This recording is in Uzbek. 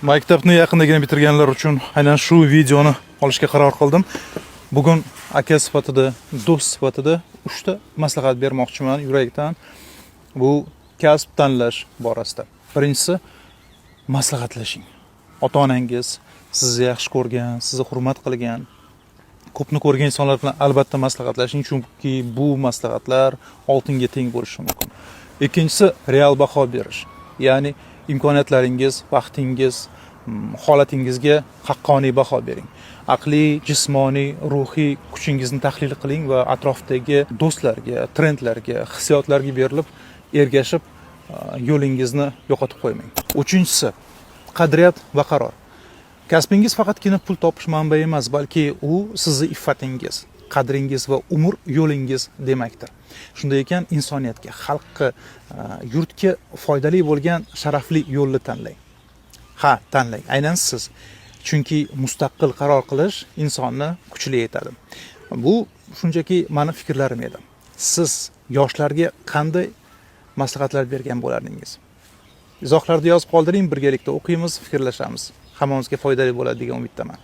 Maktabni yaqindagina bitirganlar uchun aynan shu videoni olishga qaror qildim. Bugun aka sifatida, do'st sifatida 3 ta maslahat bermoqchiman yurakdan. Bu kasb tanlash borasida. Birinchisi, maslahatlashing. Ota-onangiz sizni yaxshi ko'rgan, sizni hurmat qilgan, ko'pni ko'rgan insonlar bilan albatta maslahatlashing, chunki bu maslahatlar oltinga teng bo'lishi mumkin. Ikkinchisi, real baho berish. Ya'ni imkoniyatlaringiz, vaqtingiz, holatingizga haqqoniy baho bering. Aqliy, jismoniy, ruhiy kuchingizni tahlil qiling va atrofdagi do'stlarga, trendlarga, hissiyotlarga berilib, ergashib yo'lingizni yo'qotib qo'ymang. Uchinchisi, qadriyat va qaror. Kasbingiz faqatgina pul topish manbai emas, balki u sizning iffatingiz, qadringiz va umr yo'lingiz demakdir. Shunday ekan, insoniyatga, xalqqa, yurtga foydali bo'lgan sharafli yo'lni tanlang. Ha, tanlang, aynan siz. Chunki mustaqil qaror qilish insonni kuchli etadi. Bu shunchaki meni fikrlarim edi. Siz yoshlarga qanday maslahatlar bergan bo'lardingiz? Izohlarda yozib qoldiring, birgalikda o'qiymiz, fikrlashamiz. Hammamizga foydali bo'ladi degan umiddaman.